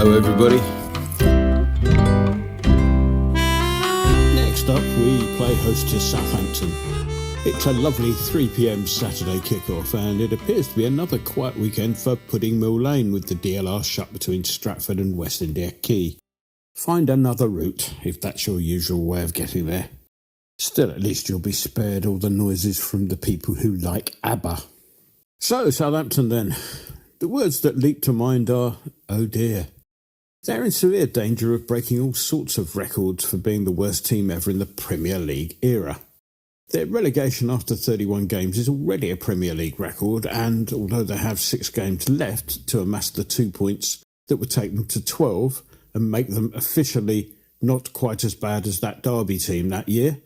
Hello everybody. Next up we play host to Southampton. It's a lovely 3 p.m. Saturday kickoff, and it appears to be another quiet weekend for Pudding Mill Lane with the DLR shut between Stratford and West India Quay. Find another route if that's your usual way of getting there. Still, at least you'll be spared all the noises from the people who like ABBA. So, Southampton then. The words that leap to mind are, oh dear. They're in severe danger of breaking all sorts of records for being the worst team ever in the Premier League era. Their relegation after 31 games is already a Premier League record, and although they have 6 games left to amass the 2 points that would take them to 12 and make them officially not quite as bad as that Derby team that year,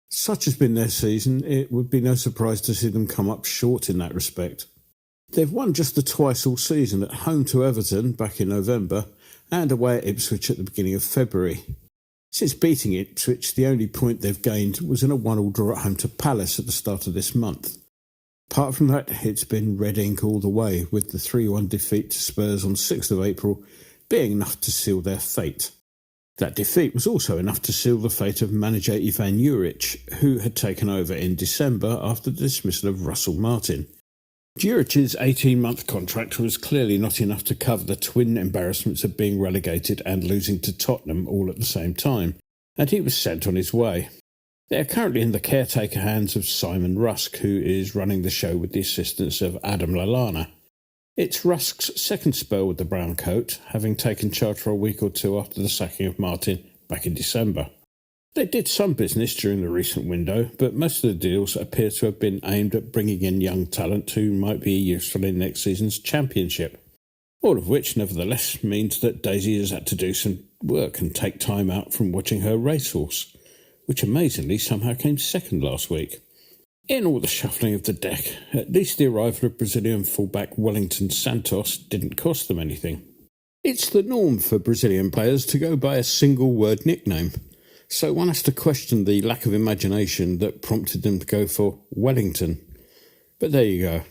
such has been their season, it would be no surprise to see them come up short in that respect. They've won just the twice all season, at home to Everton back in November and away at Ipswich at the beginning of February. Since beating Ipswich, the only point they've gained was in a 1-1 draw at home to Palace at the start of this month. Apart from that, it's been red ink all the way, with the 3-1 defeat to Spurs on 6th of April being enough to seal their fate. That defeat was also enough to seal the fate of manager Ivan Juric, who had taken over in December after the dismissal of Russell Martin. Juric's 18-month contract was clearly not enough to cover the twin embarrassments of being relegated and losing to Tottenham all at the same time, and he was sent on his way. They are currently in the caretaker hands of Simon Rusk, who is running the show with the assistance of Adam Lallana. It's Rusk's second spell with the brown coat, having taken charge for a week or two after the sacking of Martin back in December. They did some business during the recent window, but most of the deals appear to have been aimed at bringing in young talent who might be useful in next season's championship. All of which, nevertheless, means that Daisy has had to do some work and take time out from watching her racehorse, which amazingly somehow came second last week. In all the shuffling of the deck, at least the arrival of Brazilian fullback Wellington Santos didn't cost them anything. It's the norm for Brazilian players to go by a single-word nickname, so one has to question the lack of imagination that prompted them to go for Wellington. But there you go.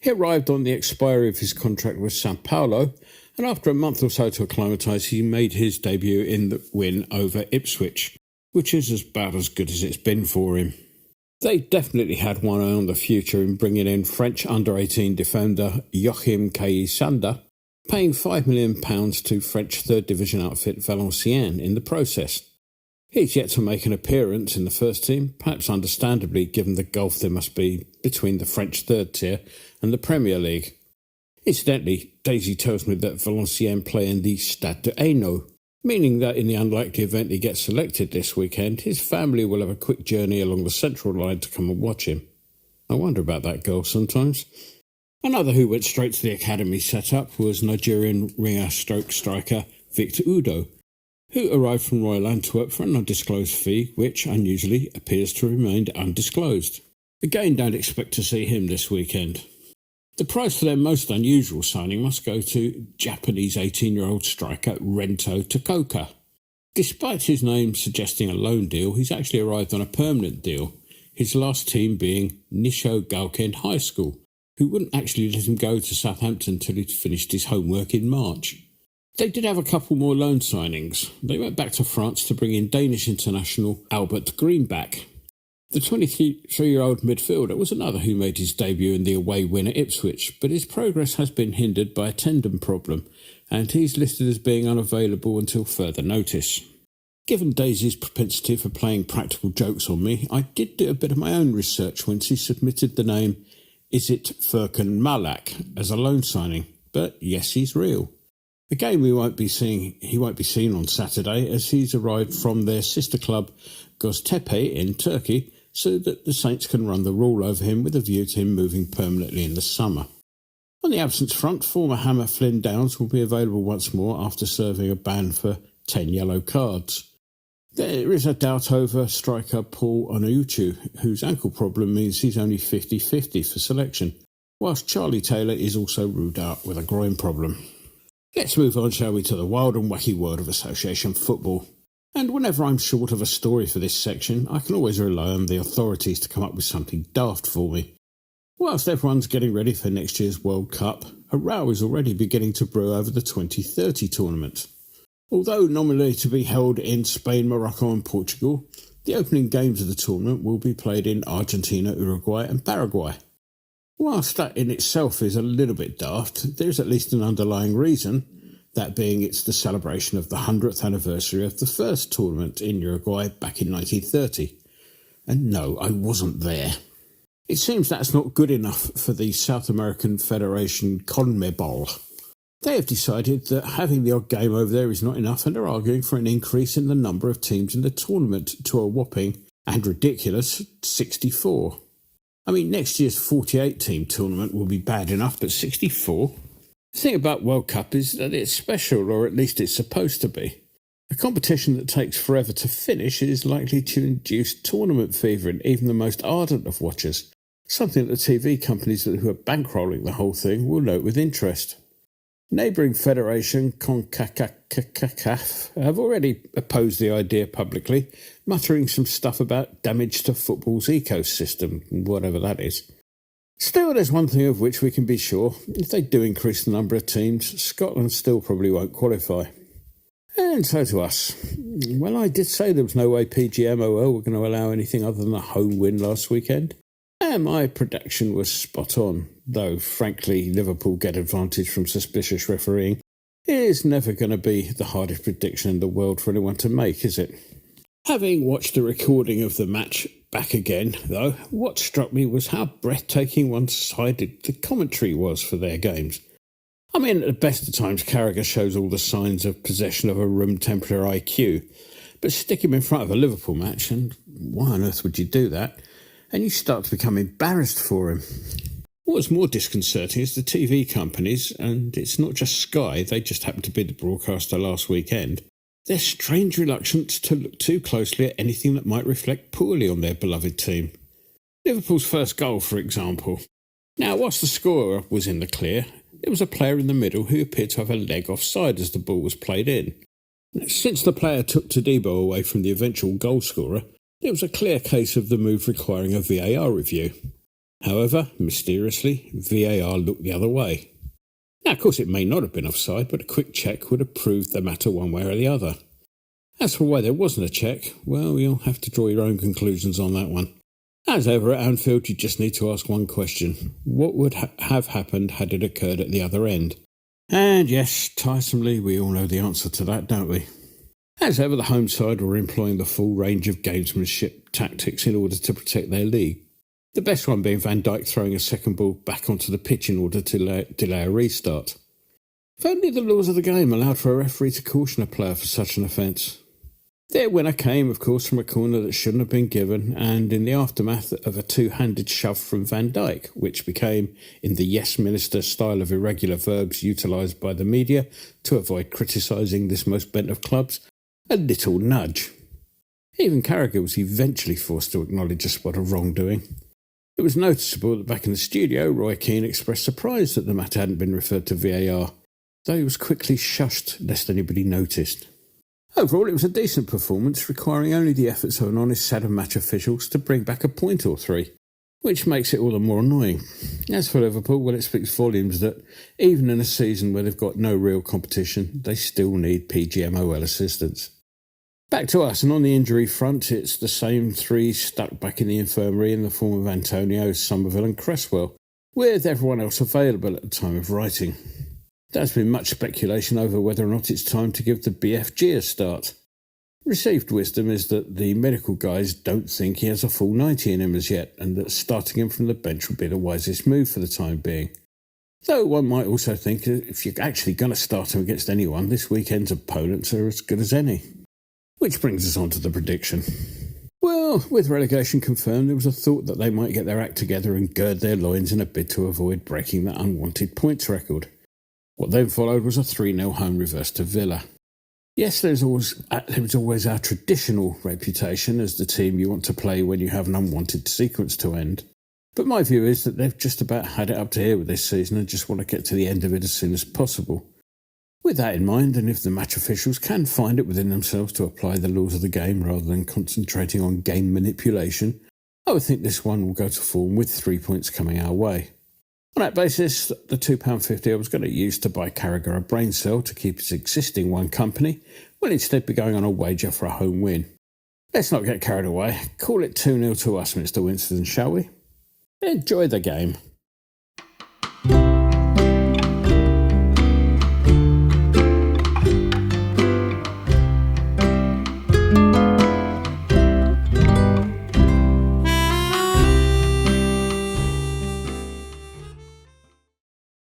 He arrived on the expiry of his contract with São Paulo, and after a month or so to acclimatise, he made his debut in the win over Ipswich, which is about as good as it's been for him. They definitely had one eye on the future in bringing in French under-18 defender Joachim Caillat, paying £5 million to French third division outfit Valenciennes in the process. He's yet to make an appearance in the first team, perhaps understandably given the gulf there must be between the French third tier and the Premier League. Incidentally, Daisy tells me that Valenciennes play in the Stade de Hainaut, meaning that in the unlikely event he gets selected this weekend, his family will have a quick journey along the central line to come and watch him. I wonder about that goal sometimes. Another who went straight to the academy setup was Nigerian ringer-striker Victor Udo, who arrived from Royal Antwerp for an undisclosed fee, which unusually appears to remain undisclosed. Again, don't expect to see him this weekend. The price for their most unusual signing must go to Japanese 18-year-old striker Rento Tokoka. Despite his name suggesting a loan deal, he's actually arrived on a permanent deal, his last team being Nisho Gauken High School, who wouldn't actually let him go to Southampton until he'd finished his homework in March. They did have a couple more loan signings. They went back to France to bring in Danish international Albert Greenback. The 23-year-old midfielder was another who made his debut in the away win at Ipswich, but his progress has been hindered by a tendon problem, and he's listed as being unavailable until further notice. Given Daisy's propensity for playing practical jokes on me, I did do a bit of my own research when she submitted the name Isit Furkan Malak as a loan signing, but yes, he's real. Again, he won't be seen on Saturday, as he's arrived from their sister club Göztepe in Turkey, so that the Saints can run the rule over him with a view to him moving permanently in the summer. On the absence front, former Hammer Flynn Downs will be available once more after serving a ban for 10 yellow cards. There is a doubt over striker Paul Onuachu, whose ankle problem means he's only 50-50 for selection, whilst Charlie Taylor is also ruled out with a groin problem. Let's move on, shall we, to the wild and wacky world of association football. And whenever I'm short of a story for this section, I can always rely on the authorities to come up with something daft for me. Whilst everyone's getting ready for next year's World Cup, a row is already beginning to brew over the 2030 tournament. Although nominally to be held in Spain, Morocco and Portugal, the opening games of the tournament will be played in Argentina, Uruguay and Paraguay. Whilst that in itself is a little bit daft, there's at least an underlying reason, that being it's the celebration of the 100th anniversary of the first tournament in Uruguay back in 1930. And no, I wasn't there. It seems that's not good enough for the South American Federation CONMEBOL. They have decided that having the odd game over there is not enough and are arguing for an increase in the number of teams in the tournament to a whopping and ridiculous 64. I mean, next year's 48-team tournament will be bad enough, but 64? The thing about World Cup is that it's special, or at least it's supposed to be. A competition that takes forever to finish is likely to induce tournament fever in even the most ardent of watchers, something that the TV companies who are bankrolling the whole thing will note with interest. Neighbouring federation CONCACAF have already opposed the idea publicly, muttering some stuff about damage to football's ecosystem, whatever that is. Still, there's one thing of which we can be sure. If they do increase the number of teams, Scotland still probably won't qualify. And so to us. Well, I did say there was no way PGMOL were going to allow anything other than a home win last weekend. And my prediction was spot on, though frankly Liverpool get advantage from suspicious refereeing is never going to be the hardest prediction in the world for anyone to make, is it? Having watched the recording of the match back again, though, what struck me was how breathtaking one-sided the commentary was for their games. I mean, at the best of times, Carragher shows all the signs of possession of a room-temperature IQ, but stick him in front of a Liverpool match, and why on earth would you do that? And you start to become embarrassed for him. What's more disconcerting is the TV companies, and it's not just Sky, they just happened to be the broadcaster last weekend, their strange reluctance to look too closely at anything that might reflect poorly on their beloved team. Liverpool's first goal, for example. Now, whilst the scorer was in the clear, there was a player in the middle who appeared to have a leg offside as the ball was played in. Now, since the player took Todibo away from the eventual goal scorer, it was a clear case of the move requiring a VAR review. However, mysteriously, VAR looked the other way. Now, of course, it may not have been offside, but a quick check would have proved the matter one way or the other. As for why there wasn't a check, well, you'll have to draw your own conclusions on that one. As ever at Anfield, you just need to ask one question. What would have happened had it occurred at the other end? And yes, tiresomely, we all know the answer to that, don't we? As ever, the home side were employing the full range of gamesmanship tactics in order to protect their league. The best one being Van Dijk throwing a second ball back onto the pitch in order to delay a restart. If only the laws of the game allowed for a referee to caution a player for such an offence. Their winner came, of course, from a corner that shouldn't have been given, and in the aftermath of a two-handed shove from Van Dijk, which became, in the Yes Minister style of irregular verbs utilised by the media to avoid criticising this most bent of clubs, a little nudge. Even Carragher was eventually forced to acknowledge a spot of wrongdoing. It was noticeable that back in the studio, Roy Keane expressed surprise that the matter hadn't been referred to VAR, though he was quickly shushed lest anybody noticed. Overall, it was a decent performance, requiring only the efforts of an honest set of match officials to bring back a point or three, which makes it all the more annoying. As for Liverpool, well, it speaks volumes that, even in a season where they've got no real competition, they still need PGMOL assistance. Back to us, and on the injury front, it's the same three stuck back in the infirmary in the form of Antonio, Somerville and Cresswell, with everyone else available at the time of writing. There's been much speculation over whether or not it's time to give the BFG a start. Received wisdom is that the medical guys don't think he has a full 90 in him as yet, and that starting him from the bench would be the wisest move for the time being. Though one might also think that if you're actually going to start him against anyone, this weekend's opponents are as good as any. Which brings us on to the prediction. Well, with relegation confirmed, there was a thought that they might get their act together and gird their loins in a bid to avoid breaking that unwanted points record. What then followed was a 3-0 home reverse to Villa. Yes, there was always our traditional reputation as the team you want to play when you have an unwanted sequence to end. But my view is that they've just about had it up to here with this season and just want to get to the end of it as soon as possible. With that in mind, and if the match officials can find it within themselves to apply the laws of the game rather than concentrating on game manipulation, I would think this one will go to form with 3 points coming our way. On that basis, the £2.50 I was going to use to buy Carragher a brain cell to keep his existing one company will instead be going on a wager for a home win. Let's not get carried away. Call it 2-0 to us, Mr. Winston, shall we? Enjoy the game.